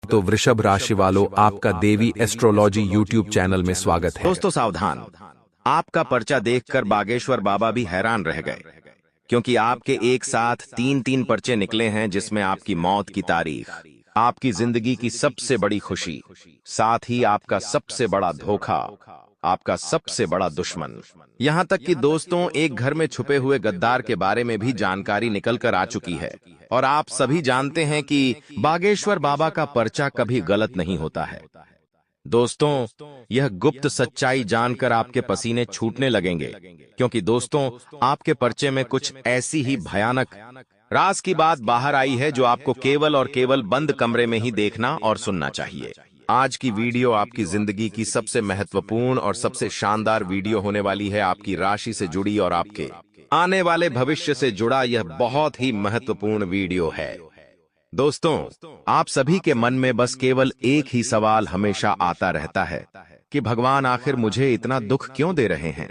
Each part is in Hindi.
तो वृषभ राशि वालों, आपका देवी एस्ट्रोलॉजी यूट्यूब चैनल में स्वागत है। दोस्तों सावधान, आपका पर्चा देखकर बागेश्वर बाबा भी हैरान रह गए, क्योंकि आपके एक साथ तीन तीन पर्चे निकले हैं, जिसमें आपकी मौत की तारीख, आपकी जिंदगी की सबसे बड़ी खुशी, साथ ही आपका सबसे बड़ा धोखा, आपका सबसे बड़ा दुश्मन। यहाँ तक कि दोस्तों, एक घर में छुपे हुए गद्दार के बारे में भी जानकारी निकल कर आ चुकी है। और आप सभी जानते हैं कि बागेश्वर बाबा का पर्चा कभी गलत नहीं होता है। दोस्तों, यह गुप्त सच्चाई जानकर आपके पसीने छूटने लगेंगे, क्योंकि दोस्तों, आपके पर्चे में कुछ ऐसी ही भयानक राज की बात बाहर आई है, जो आपको केवल और केवल बंद कमरे में ही देखना और सुनना चाहिए। आज की वीडियो आपकी जिंदगी की सबसे महत्वपूर्ण और सबसे शानदार वीडियो होने वाली है। आपकी राशि से जुड़ी और आपके आने वाले भविष्य से जुड़ा यह बहुत ही महत्वपूर्ण वीडियो है। दोस्तों, आप सभी के मन में बस केवल एक ही सवाल हमेशा आता रहता है कि भगवान, आखिर मुझे इतना दुख क्यों दे रहे हैं?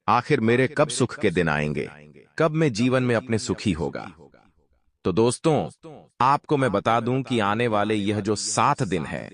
आखिर मेरे कब सुख के दिन आएंगे? कब मैं जीवन में अपने सुखी होगा? तो दोस्तों, आपको मैं बता दूं कि आने वाले यह जो 7 दिन है,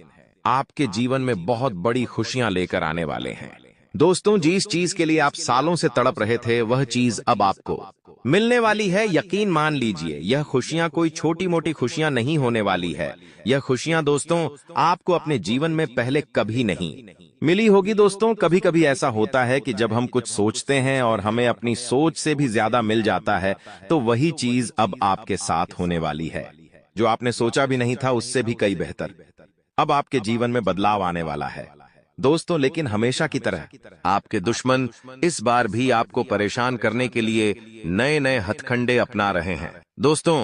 आपके जीवन में बहुत बड़ी खुशियां लेकर आने वाले हैं। दोस्तों, जिस चीज के लिए आप सालों से तड़प रहे थे, वह चीज अब आपको मिलने वाली है। यकीन मान लीजिए, यह खुशियां कोई छोटी मोटी खुशियां नहीं होने वाली है। यह खुशियां दोस्तों, आपको अपने जीवन में पहले कभी नहीं मिली होगी। दोस्तों, कभी कभी ऐसा होता है कि जब हम कुछ सोचते हैं और हमें अपनी सोच से भी ज्यादा मिल जाता है, तो वही चीज अब आपके साथ होने वाली है। जो आपने सोचा भी नहीं था, उससे भी कई बेहतर अब आपके जीवन में बदलाव आने वाला है। दोस्तों, लेकिन हमेशा की तरह आपके दुश्मन इस बार भी आपको परेशान करने के लिए नए नए हथकंडे अपना रहे हैं। दोस्तों,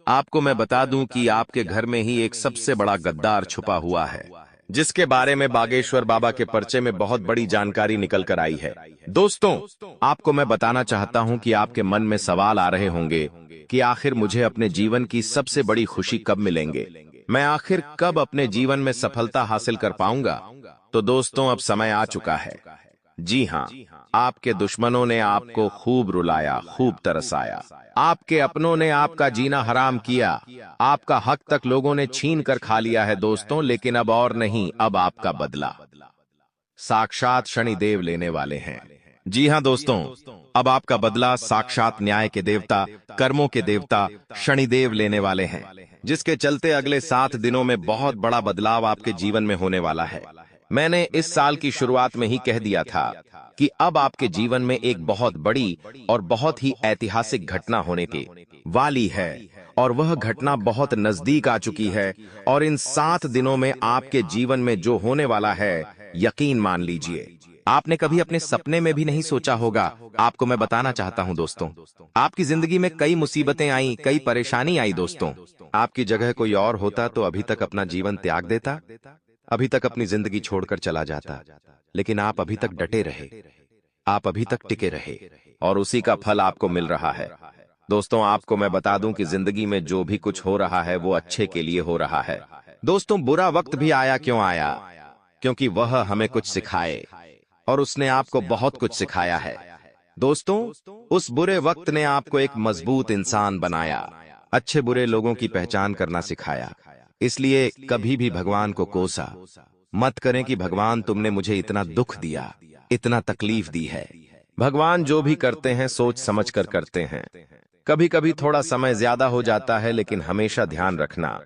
आपको मैं बता दूं कि आपके घर में ही एक सबसे बड़ा गद्दार छुपा हुआ है, जिसके बारे में बागेश्वर बाबा के पर्चे में बहुत बड़ी जानकारी निकल कर आई है। दोस्तों, आपको मैं बताना चाहता हूं कि आपके मन में सवाल आ रहे होंगे कि आखिर मुझे अपने जीवन की सबसे बड़ी खुशी कब मिलेंगे? मैं आखिर कब अपने जीवन में सफलता हासिल कर पाऊंगा? तो दोस्तों, अब समय आ चुका है। जी हाँ, आपके दुश्मनों ने आपको खूब रुलाया, खूब तरसाया। आपके अपनों ने आपका जीना हराम किया। आपका हक तक लोगों ने छीन कर खा लिया है दोस्तों, लेकिन अब और नहीं, अब आपका बदला साक्षात शनिदेव लेने वाले हैं। जी हाँ दोस्तों, अब आपका बदला साक्षात न्याय के देवता, कर्मों के देवता शनिदेव लेने वाले हैं, जिसके चलते अगले 7 दिनों में बहुत बड़ा बदलाव आपके जीवन में होने वाला है। मैंने इस साल की शुरुआत में ही कह दिया था कि अब आपके जीवन में एक बहुत बड़ी और बहुत ही ऐतिहासिक घटना होने की वाली है, और वह घटना बहुत नजदीक आ चुकी है। और इन 7 दिनों में आपके जीवन में जो होने वाला है, यकीन मान लीजिए, आपने कभी अपने सपने में भी नहीं सोचा होगा। आपको मैं बताना चाहता हूं दोस्तों, आपकी जिंदगी में कई मुसीबतें आई, कई परेशानी आई। दोस्तों, आपकी जगह कोई और होता तो अभी तक अपना जीवन त्याग देता, अभी तक अपनी जिंदगी छोड़कर चला जाता। लेकिन आप अभी तक डटे रहे, आप अभी तक टिके रहे, और उसी का फल आपको मिल रहा है। दोस्तों, आपको मैं बता दूं कि जिंदगी में जो भी कुछ हो रहा है, वो अच्छे के लिए हो रहा है। दोस्तों, बुरा वक्त भी आया, क्यों आया? क्योंकि वह हमें कुछ सिखाए, और उसने आपको बहुत कुछ सिखाया है। दोस्तों, उस बुरे वक्त ने आपको एक मजबूत इंसान बनाया, अच्छे बुरे लोगों की पहचान करना सिखाया। इसलिए कभी भी भगवान को कोसा मत करें कि भगवान, तुमने मुझे इतना दुख दिया, इतना तकलीफ दी है। भगवान जो भी करते हैं, सोच समझ कर करते हैं। कभी कभी थोड़ा समय ज्यादा हो जाता है, लेकिन हमेशा ध्यान रखना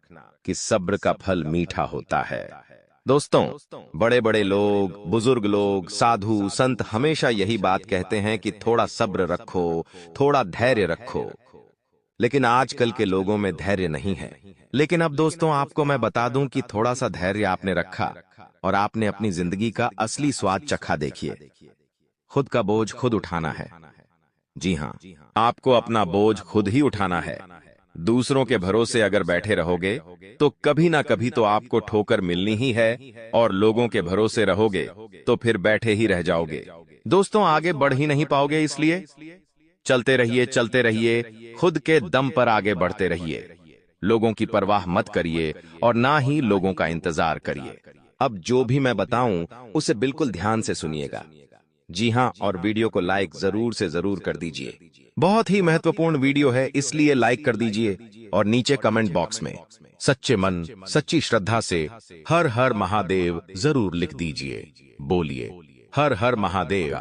कि सब्र का फल मीठा होता है। दोस्तों, बड़े बड़े लोग, बुजुर्ग लोग, साधु संत हमेशा यही बात कहते हैं कि थोड़ा सब्र रखो, थोड़ा धैर्य रखो। लेकिन आजकल के लोगों में धैर्य नहीं है। लेकिन अब दोस्तों, आपको मैं बता दूं कि थोड़ा सा धैर्य आपने रखा और आपने अपनी जिंदगी का असली स्वाद चखा। देखिए, खुद का बोझ खुद उठाना है। जी हाँ, आपको अपना बोझ खुद ही उठाना है। दूसरों के भरोसे अगर बैठे रहोगे, तो कभी ना कभी तो आपको ठोकर मिलनी ही है, और लोगों के भरोसे रहोगे तो फिर बैठे ही रह जाओगे। दोस्तों, आगे बढ़ ही नहीं पाओगे। इसलिए चलते रहिए, चलते रहिए, खुद के दम पर आगे बढ़ते रहिए। लोगों की परवाह मत करिए, और ना ही लोगों का इंतजार करिए। अब जो भी मैं बताऊं, उसे बिल्कुल ध्यान से सुनिएगा। जी हाँ, और वीडियो को लाइक जरूर से जरूर कर दीजिए। बहुत ही महत्वपूर्ण वीडियो है, इसलिए लाइक कर दीजिए और नीचे कमेंट बॉक्स में सच्चे मन सच्ची श्रद्धा से हर हर महादेव जरूर लिख दीजिए। बोलिए हर हर महादेव।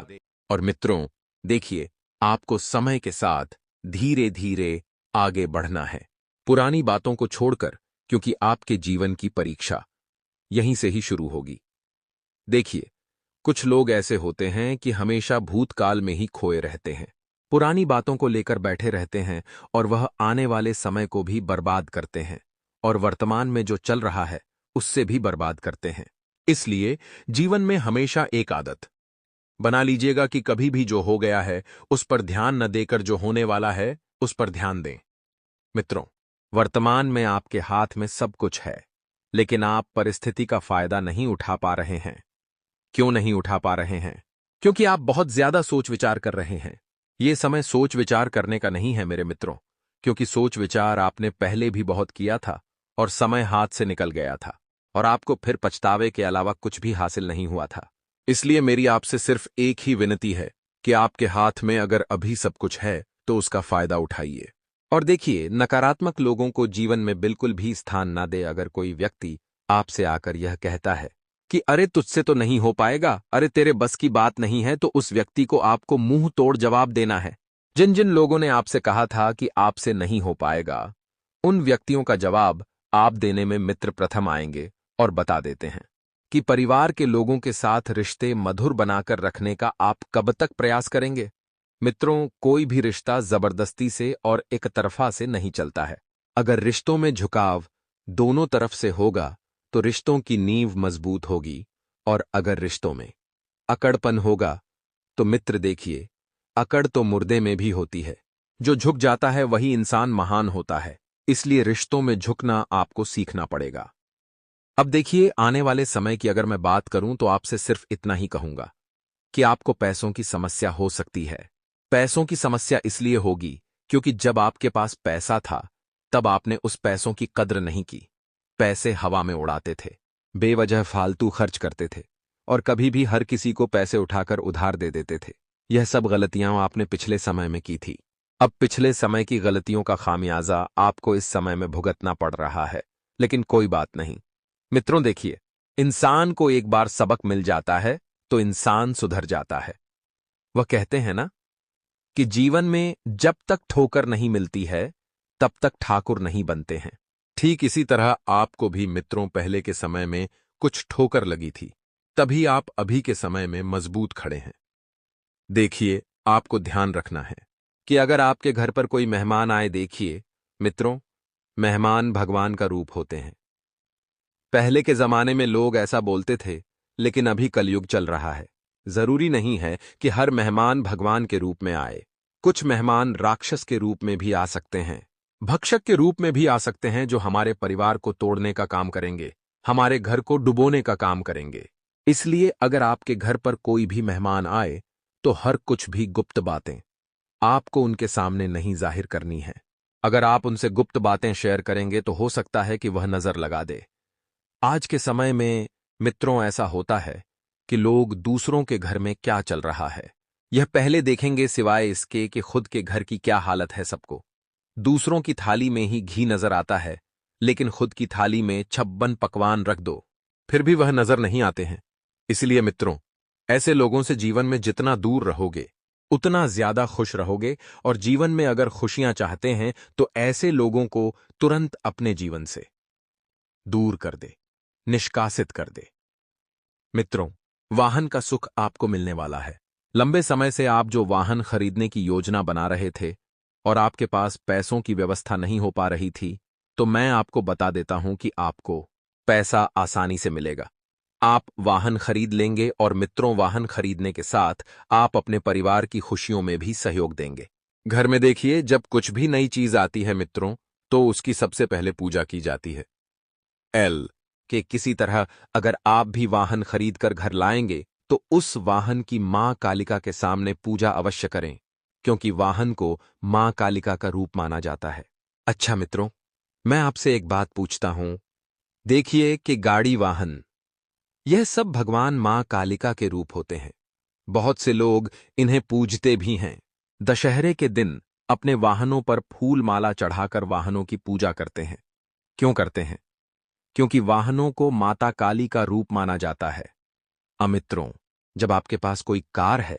और मित्रों, देखिए, आपको समय के साथ धीरे धीरे आगे बढ़ना है, पुरानी बातों को छोड़कर, क्योंकि आपके जीवन की परीक्षा यहीं से ही शुरू होगी। देखिए, कुछ लोग ऐसे होते हैं कि हमेशा भूतकाल में ही खोए रहते हैं, पुरानी बातों को लेकर बैठे रहते हैं और वह आने वाले समय को भी बर्बाद करते हैं और वर्तमान में जो चल रहा है उससे भी बर्बाद करते हैं। इसलिए जीवन में हमेशा एक आदत बना लीजिएगा कि कभी भी जो हो गया है उस पर ध्यान न देकर जो होने वाला है उस पर ध्यान दें। मित्रों, वर्तमान में आपके हाथ में सब कुछ है, लेकिन आप परिस्थिति का फायदा नहीं उठा पा रहे हैं। क्यों नहीं उठा पा रहे हैं? क्योंकि आप बहुत ज्यादा सोच विचार कर रहे हैं। ये समय सोच विचार करने का नहीं है मेरे मित्रों, क्योंकि सोच विचार आपने पहले भी बहुत किया था और समय हाथ से निकल गया था और आपको फिर पछतावे के अलावा कुछ भी हासिल नहीं हुआ था। इसलिए मेरी आपसे सिर्फ एक ही विनती है कि आपके हाथ में अगर अभी सब कुछ है तो उसका फायदा उठाइए। और देखिए, नकारात्मक लोगों को जीवन में बिल्कुल भी स्थान ना दे। अगर कोई व्यक्ति आपसे आकर यह कहता है कि अरे तुझसे तो नहीं हो पाएगा, अरे तेरे बस की बात नहीं है, तो उस व्यक्ति को आपको मुंह तोड़ जवाब देना है। जिन जिन लोगों ने आपसे कहा था कि आपसे नहीं हो पाएगा, उन व्यक्तियों का जवाब आप देने में मित्र प्रथम आएंगे और बता देते हैं कि परिवार के लोगों के साथ रिश्ते मधुर बनाकर रखने का आप कब तक प्रयास करेंगे। मित्रों, कोई भी रिश्ता जबरदस्ती से और एक तरफा से नहीं चलता है। अगर रिश्तों में झुकाव दोनों तरफ से होगा तो रिश्तों की नींव मजबूत होगी, और अगर रिश्तों में अकड़पन होगा तो मित्र देखिए, अकड़ तो मुर्दे में भी होती है। जो झुक जाता है वही इंसान महान होता है। इसलिए रिश्तों में झुकना आपको सीखना पड़ेगा। अब देखिए, आने वाले समय की अगर मैं बात करूं तो आपसे सिर्फ इतना ही कहूंगा कि आपको पैसों की समस्या हो सकती है। पैसों की समस्या इसलिए होगी क्योंकि जब आपके पास पैसा था तब आपने उस पैसों की कद्र नहीं की। पैसे हवा में उड़ाते थे, बेवजह फालतू खर्च करते थे और कभी भी हर किसी को पैसे उठाकर उधार दे देते थे। यह सब गलतियां आपने पिछले समय में की थी। अब पिछले समय की गलतियों का खामियाजा आपको इस समय में भुगतना पड़ रहा है, लेकिन कोई बात नहीं। मित्रों देखिए, इंसान को एक बार सबक मिल जाता है तो इंसान सुधर जाता है। वह कहते हैं ना कि जीवन में जब तक ठोकर नहीं मिलती है तब तक ठाकुर नहीं बनते हैं। ठीक इसी तरह आपको भी मित्रों पहले के समय में कुछ ठोकर लगी थी, तभी आप अभी के समय में मजबूत खड़े हैं। देखिए, आपको ध्यान रखना है कि अगर आपके घर पर कोई मेहमान आए, देखिए मित्रों, मेहमान भगवान का रूप होते हैं। पहले के जमाने में लोग ऐसा बोलते थे, लेकिन अभी कलयुग चल रहा है। जरूरी नहीं है कि हर मेहमान भगवान के रूप में आए। कुछ मेहमान राक्षस के रूप में भी आ सकते हैं, भक्षक के रूप में भी आ सकते हैं, जो हमारे परिवार को तोड़ने का काम करेंगे, हमारे घर को डुबोने का काम करेंगे। इसलिए अगर आपके घर पर कोई भी मेहमान आए तो हर कुछ भी गुप्त बातें आपको उनके सामने नहीं जाहिर करनी है। अगर आप उनसे गुप्त बातें शेयर करेंगे तो हो सकता है कि वह नजर लगा दे। आज के समय में मित्रों ऐसा होता है कि लोग दूसरों के घर में क्या चल रहा है यह पहले देखेंगे, सिवाय इसके कि खुद के घर की क्या हालत है। सबको दूसरों की थाली में ही घी नजर आता है, लेकिन खुद की थाली में 56 पकवान रख दो फिर भी वह नजर नहीं आते हैं। इसलिए मित्रों, ऐसे लोगों से जीवन में जितना दूर रहोगे उतना ज्यादा खुश रहोगे, और जीवन में अगर खुशियां चाहते हैं तो ऐसे लोगों को तुरंत अपने जीवन से दूर कर दे, निष्कासित कर दे। मित्रों, वाहन का सुख आपको मिलने वाला है। लंबे समय से आप जो वाहन खरीदने की योजना बना रहे थे और आपके पास पैसों की व्यवस्था नहीं हो पा रही थी, तो मैं आपको बता देता हूं कि आपको पैसा आसानी से मिलेगा। आप वाहन खरीद लेंगे और मित्रों, वाहन खरीदने के साथ आप अपने परिवार की खुशियों में भी सहयोग देंगे। घर में देखिए, जब कुछ भी नई चीज आती है मित्रों, तो उसकी सबसे पहले पूजा की जाती है। एल के किसी तरह अगर आप भी वाहन खरीद कर घर लाएंगे तो उस वाहन की मां कालिका के सामने पूजा अवश्य करें, क्योंकि वाहन को मां कालिका का रूप माना जाता है। अच्छा मित्रों, मैं आपसे एक बात पूछता हूं। देखिए कि गाड़ी, वाहन, यह सब भगवान मां कालिका के रूप होते हैं। बहुत से लोग इन्हें पूजते भी हैं, दशहरे के दिन अपने वाहनों पर फूल माला चढ़ाकर वाहनों की पूजा करते हैं। क्यों करते हैं? क्योंकि वाहनों को माता काली का रूप माना जाता है। अमित्रों, जब आपके पास कोई कार है,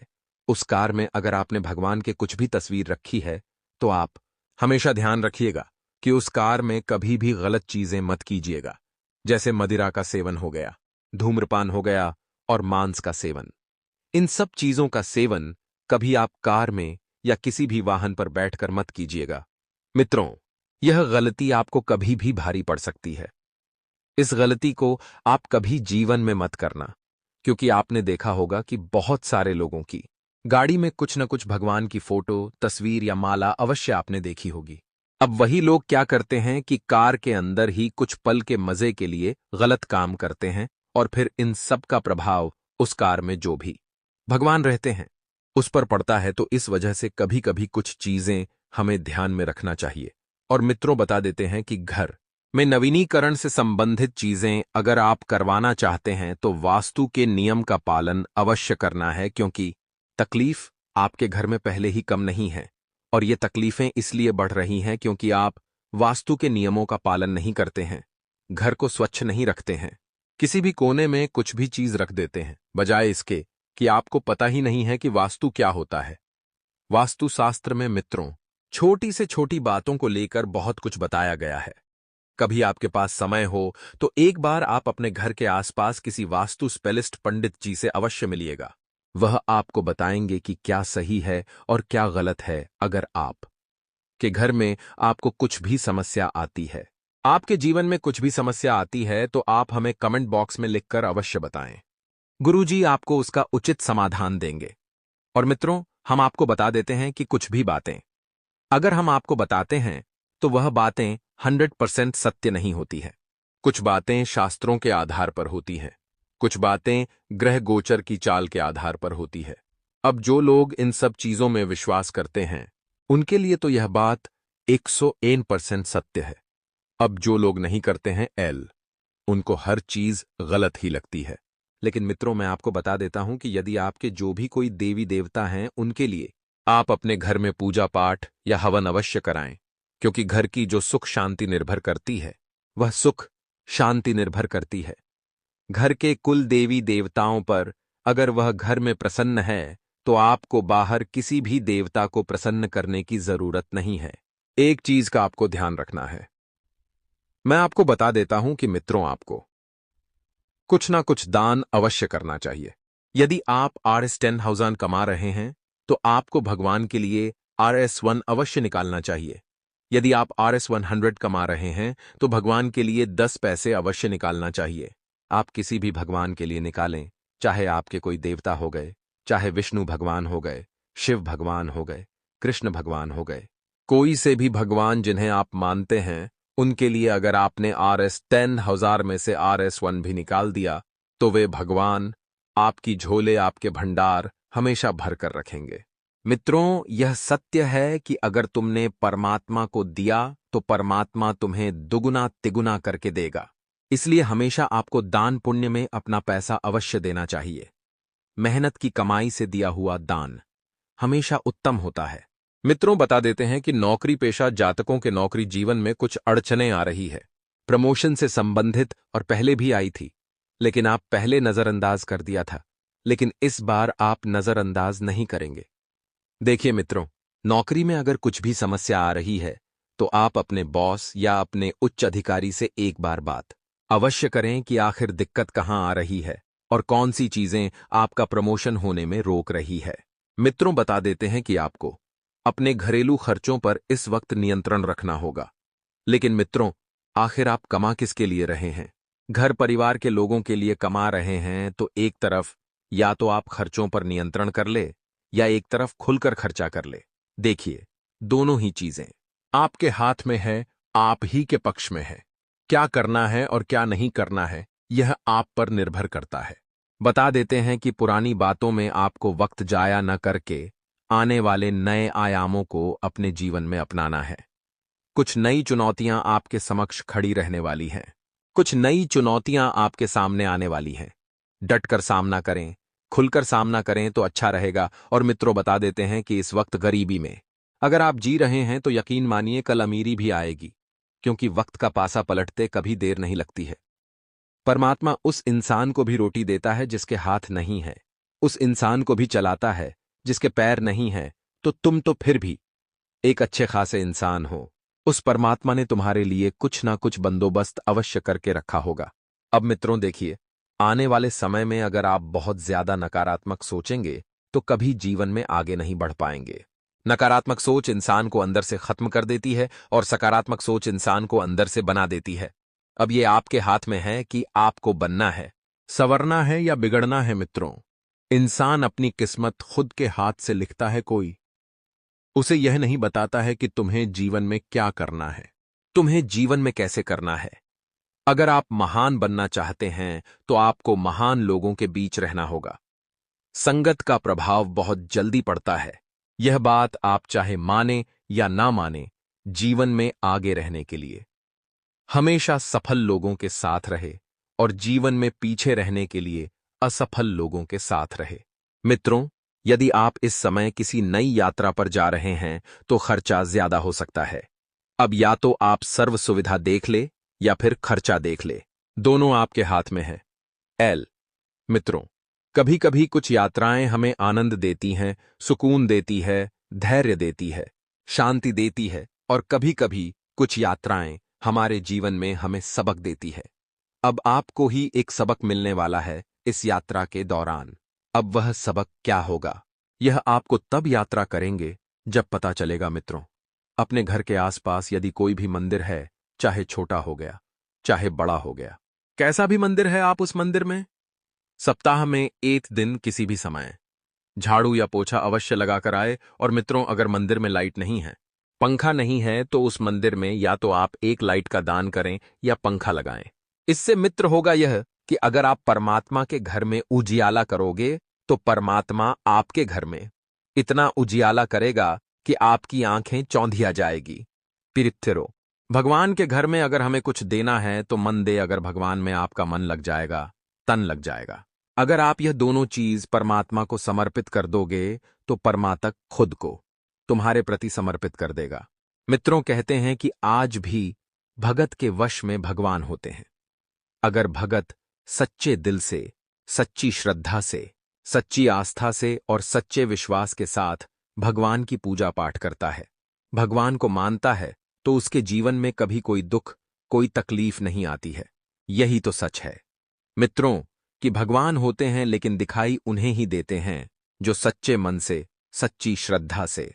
उस कार में अगर आपने भगवान के कुछ भी तस्वीर रखी है, तो आप हमेशा ध्यान रखिएगा कि उस कार में कभी भी गलत चीजें मत कीजिएगा, जैसे मदिरा का सेवन हो गया, धूम्रपान हो गया और मांस का सेवन। इन सब चीजों का सेवन कभी आप कार में या किसी भी वाहन पर बैठकर मत कीजिएगा। मित्रों, यह गलती आपको कभी भी भारी पड़ सकती है। इस गलती को आप कभी जीवन में मत करना, क्योंकि आपने देखा होगा कि बहुत सारे लोगों की गाड़ी में कुछ न कुछ भगवान की फोटो, तस्वीर या माला अवश्य आपने देखी होगी। अब वही लोग क्या करते हैं कि कार के अंदर ही कुछ पल के मजे के लिए गलत काम करते हैं और फिर इन सब का प्रभाव उस कार में जो भी भगवान रहते हैं उस पर पड़ता है। तो इस वजह से कभी कभी कुछ चीजें हमें ध्यान में रखना चाहिए। और मित्रों, बता देते हैं कि घर में नवीनीकरण से संबंधित चीजें अगर आप करवाना चाहते हैं तो वास्तु के नियम का पालन अवश्य करना है, क्योंकि तकलीफ आपके घर में पहले ही कम नहीं है और ये तकलीफें इसलिए बढ़ रही हैं क्योंकि आप वास्तु के नियमों का पालन नहीं करते हैं, घर को स्वच्छ नहीं रखते हैं, किसी भी कोने में कुछ भी चीज रख देते हैं, बजाय इसके कि आपको पता ही नहीं है कि वास्तु क्या होता है। वास्तु शास्त्र में मित्रों, छोटी से छोटी बातों को लेकर बहुत कुछ बताया गया है। कभी आपके पास समय हो तो एक बार आप अपने घर के आसपास किसी वास्तु स्पेलिस्ट पंडित जी से अवश्य मिलिएगा। वह आपको बताएंगे कि क्या सही है और क्या गलत है। अगर आप के घर में आपको कुछ भी समस्या आती है, आपके जीवन में कुछ भी समस्या आती है, तो आप हमें कमेंट बॉक्स में लिखकर अवश्य बताएं। गुरुजी आपको उसका उचित समाधान देंगे। और मित्रों, हम आपको बता देते हैं कि कुछ भी बातें अगर हम आपको बताते हैं तो वह बातें 100% सत्य नहीं होती है। कुछ बातें शास्त्रों के आधार पर होती हैं, कुछ बातें ग्रह गोचर की चाल के आधार पर होती है। अब जो लोग इन सब चीजों में विश्वास करते हैं उनके लिए तो यह बात 101% सत्य है। अब जो लोग नहीं करते हैं उनको हर चीज गलत ही लगती है। लेकिन मित्रों, मैं आपको बता देता हूं कि यदि आपके जो भी कोई देवी देवता हैं उनके लिए आप अपने घर में पूजा पाठ या हवन अवश्य कराएं, क्योंकि घर की जो सुख शांति निर्भर करती है वह सुख शांति निर्भर करती है घर के कुल देवी देवताओं पर। अगर वह घर में प्रसन्न है तो आपको बाहर किसी भी देवता को प्रसन्न करने की जरूरत नहीं है। एक चीज का आपको ध्यान रखना है। मैं आपको बता देता हूं कि मित्रों, आपको कुछ ना कुछ दान अवश्य करना चाहिए। यदि आप Rs10,000 कमा रहे हैं तो आपको भगवान के लिए Rs1 अवश्य निकालना चाहिए। यदि आप Rs100 कमा रहे हैं तो भगवान के लिए 10 पैसे अवश्य निकालना चाहिए। आप किसी भी भगवान के लिए निकालें, चाहे आपके कोई देवता हो गए, चाहे विष्णु भगवान हो गए, शिव भगवान हो गए, कृष्ण भगवान हो गए, कोई से भी भगवान जिन्हें आप मानते हैं, उनके लिए अगर आपने Rs10,000 में से Rs1 भी निकाल दिया तो वे भगवान आपकी झोले, आपके भंडार हमेशा भर कर रखेंगे। मित्रों, यह सत्य है कि अगर तुमने परमात्मा को दिया तो परमात्मा तुम्हें दुगुना तिगुना करके देगा। इसलिए हमेशा आपको दान पुण्य में अपना पैसा अवश्य देना चाहिए। मेहनत की कमाई से दिया हुआ दान हमेशा उत्तम होता है। मित्रों, बता देते हैं कि नौकरी पेशा जातकों के नौकरी जीवन में कुछ अड़चनें आ रही है, प्रमोशन से संबंधित, और पहले भी आई थी, लेकिन आप पहले नजरअंदाज कर दिया था, लेकिन इस बार आप नजरअंदाज नहीं करेंगे। देखिए मित्रों, नौकरी में अगर कुछ भी समस्या आ रही है तो आप अपने बॉस या अपने उच्च अधिकारी से एक बार बात अवश्य करें कि आखिर दिक्कत कहां आ रही है और कौन सी चीजें आपका प्रमोशन होने में रोक रही है। मित्रों, बता देते हैं कि आपको अपने घरेलू खर्चों पर इस वक्त नियंत्रण रखना होगा। लेकिन मित्रों, आखिर आप कमा किसके लिए रहे हैं? घर परिवार के लोगों के लिए कमा रहे हैं तो एक तरफ या तो आप खर्चों पर नियंत्रण कर ले या एक तरफ खुलकर खर्चा कर ले। देखिए, दोनों ही चीजें आपके हाथ में है, आप ही के पक्ष में है। क्या करना है और क्या नहीं करना है यह आप पर निर्भर करता है। बता देते हैं कि पुरानी बातों में आपको वक्त जाया न करके आने वाले नए आयामों को अपने जीवन में अपनाना है। कुछ नई चुनौतियां आपके समक्ष खड़ी रहने वाली हैं। कुछ नई चुनौतियां आपके सामने आने वाली हैं। डटकर सामना करें, खुलकर सामना करें तो अच्छा रहेगा। और मित्रों, बता देते हैं कि इस वक्त गरीबी में अगर आप जी रहे हैं तो यकीन मानिए कल अमीरी भी आएगी, क्योंकि वक्त का पासा पलटते कभी देर नहीं लगती है। परमात्मा उस इंसान को भी रोटी देता है जिसके हाथ नहीं है, उस इंसान को भी चलाता है जिसके पैर नहीं है। तो तुम तो फिर भी एक अच्छे खासे इंसान हो। उस परमात्मा ने तुम्हारे लिए कुछ ना कुछ बंदोबस्त अवश्य करके रखा होगा। अब मित्रों देखिए, आने वाले समय में अगर आप बहुत ज्यादा नकारात्मक सोचेंगे तो कभी जीवन में आगे नहीं बढ़ पाएंगे। नकारात्मक सोच इंसान को अंदर से खत्म कर देती है और सकारात्मक सोच इंसान को अंदर से बना देती है। अब ये आपके हाथ में है कि आपको बनना है, संवरना है या बिगड़ना है। मित्रों, इंसान अपनी किस्मत खुद के हाथ से लिखता है। कोई उसे यह नहीं बताता है कि तुम्हें जीवन में क्या करना है, तुम्हें जीवन में कैसे करना है। अगर आप महान बनना चाहते हैं तो आपको महान लोगों के बीच रहना होगा। संगत का प्रभाव बहुत जल्दी पड़ता है। यह बात आप चाहे माने या ना माने, जीवन में आगे रहने के लिए हमेशा सफल लोगों के साथ रहे और जीवन में पीछे रहने के लिए असफल लोगों के साथ रहे। मित्रों, यदि आप इस समय किसी नई यात्रा पर जा रहे हैं तो खर्चा ज्यादा हो सकता है। अब या तो आप सर्व सुविधा देख ले या फिर खर्चा देख ले, दोनों आपके हाथ में है। मित्रों, कभी कभी कुछ यात्राएं हमें आनंद देती हैं, सुकून देती है, धैर्य देती है, शांति देती है, और कभी कभी कुछ यात्राएं हमारे जीवन में हमें सबक देती है। अब आपको ही एक सबक मिलने वाला है इस यात्रा के दौरान। अब वह सबक क्या होगा, यह आपको तब यात्रा करेंगे जब पता चलेगा। मित्रों, अपने घर के आसपास यदि कोई भी मंदिर है, चाहे छोटा हो गया चाहे बड़ा हो गया, कैसा भी मंदिर है, आप उस मंदिर में सप्ताह में एक दिन किसी भी समय झाड़ू या पोछा अवश्य लगाकर आए। और मित्रों, अगर मंदिर में लाइट नहीं है, पंखा नहीं है, तो उस मंदिर में या तो आप एक लाइट का दान करें या पंखा लगाएं। इससे मित्र होगा यह कि अगर आप परमात्मा के घर में उजियाला करोगे तो परमात्मा आपके घर में इतना उजियाला करेगा कि आपकी आंखें चौंधिया जाएगी। पिरित्थिरो, भगवान के घर में अगर हमें कुछ देना है तो मन दे, अगर भगवान में आपका मन लग जाएगा, तन लग जाएगा। अगर आप यह दोनों चीज परमात्मा को समर्पित कर दोगे तो परमात्मा खुद को तुम्हारे प्रति समर्पित कर देगा। मित्रों, कहते हैं कि आज भी भगत के वश में भगवान होते हैं। अगर भगत सच्चे दिल से, सच्ची श्रद्धा से, सच्ची आस्था से और सच्चे विश्वास के साथ भगवान की पूजा पाठ करता है, भगवान को मानता है, तो उसके जीवन में कभी कोई दुख, कोई तकलीफ नहीं आती है। यही तो सच है मित्रों, कि भगवान होते हैं लेकिन दिखाई उन्हें ही देते हैं जो सच्चे मन से, सच्ची श्रद्धा से,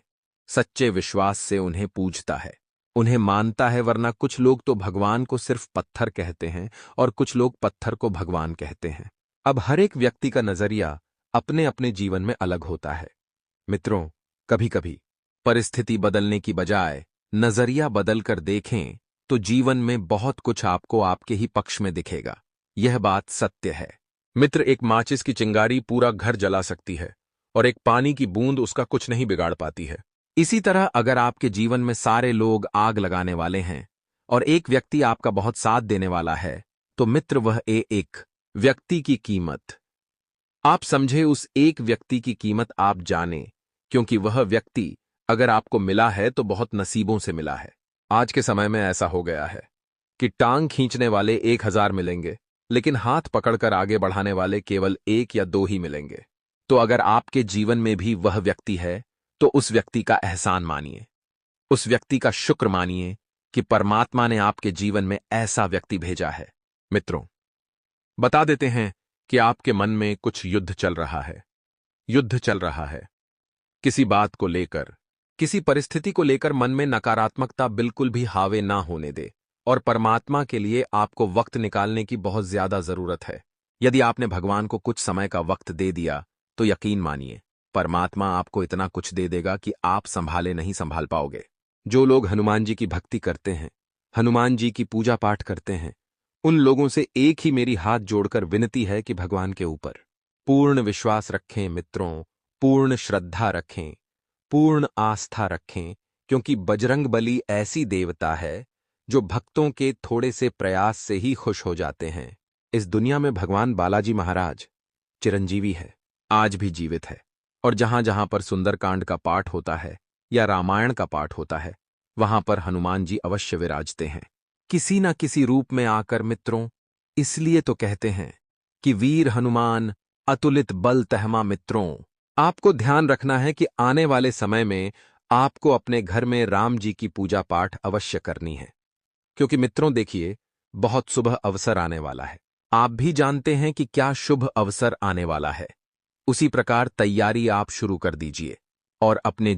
सच्चे विश्वास से उन्हें पूजता है, उन्हें मानता है। वरना कुछ लोग तो भगवान को सिर्फ पत्थर कहते हैं और कुछ लोग पत्थर को भगवान कहते हैं। अब हर एक व्यक्ति का नजरिया अपने अपने जीवन में अलग होता है। मित्रों, कभी कभी परिस्थिति बदलने की बजाय नजरिया बदलकर देखें तो जीवन में बहुत कुछ आपको आपके ही पक्ष में दिखेगा। यह बात सत्य है। मित्र, एक माचिस की चिंगारी पूरा घर जला सकती है और एक पानी की बूंद उसका कुछ नहीं बिगाड़ पाती है। इसी तरह अगर आपके जीवन में सारे लोग आग लगाने वाले हैं और एक व्यक्ति आपका बहुत साथ देने वाला है, तो मित्र वह एक व्यक्ति की कीमत आप समझे, उस एक व्यक्ति की कीमत आप जाने, क्योंकि वह व्यक्ति अगर आपको मिला है तो बहुत नसीबों से मिला है। आज के समय में ऐसा हो गया है कि टांग खींचने वाले 1000 मिलेंगे, लेकिन हाथ पकड़कर आगे बढ़ाने वाले केवल 1 या 2 ही मिलेंगे। तो अगर आपके जीवन में भी वह व्यक्ति है तो उस व्यक्ति का एहसान मानिए, उस व्यक्ति का शुक्र मानिए कि परमात्मा ने आपके जीवन में ऐसा व्यक्ति भेजा है। मित्रों, बता देते हैं कि आपके मन में कुछ युद्ध चल रहा है, युद्ध चल रहा है किसी बात को लेकर, किसी परिस्थिति को लेकर। मन में नकारात्मकता बिल्कुल भी हावे ना होने दे और परमात्मा के लिए आपको वक्त निकालने की बहुत ज्यादा जरूरत है। यदि आपने भगवान को कुछ समय का वक्त दे दिया तो यकीन मानिए परमात्मा आपको इतना कुछ दे देगा कि आप संभाले नहीं संभाल पाओगे। जो लोग हनुमान जी की भक्ति करते हैं, हनुमान जी की पूजा पाठ करते हैं, उन लोगों से एक ही मेरी हाथ जोड़कर विनती है कि भगवान के ऊपर पूर्ण विश्वास रखें। मित्रों, पूर्ण श्रद्धा रखें, पूर्ण आस्था रखें, क्योंकि बजरंग बली ऐसी देवता है जो भक्तों के थोड़े से प्रयास से ही खुश हो जाते हैं। इस दुनिया में भगवान बालाजी महाराज चिरंजीवी है। आज भी जीवित है, और जहां जहां पर सुंदरकांड का पाठ होता है या रामायण का पाठ होता है, वहां पर हनुमान जी अवश्य विराजते हैं, किसी न किसी रूप में आकर। मित्रों, इसलिए तो कहते हैं कि वीर हनुमान अतुलित बल तहमा। मित्रों, आपको ध्यान रखना है कि आने वाले समय में आपको अपने घर में राम जी की पूजा पाठ अवश्य करनी है, क्योंकि मित्रों देखिए, बहुत शुभ अवसर आने वाला है। आप भी जानते हैं कि क्या शुभ अवसर आने वाला है। उसी प्रकार तैयारी आप शुरू कर दीजिए और अपने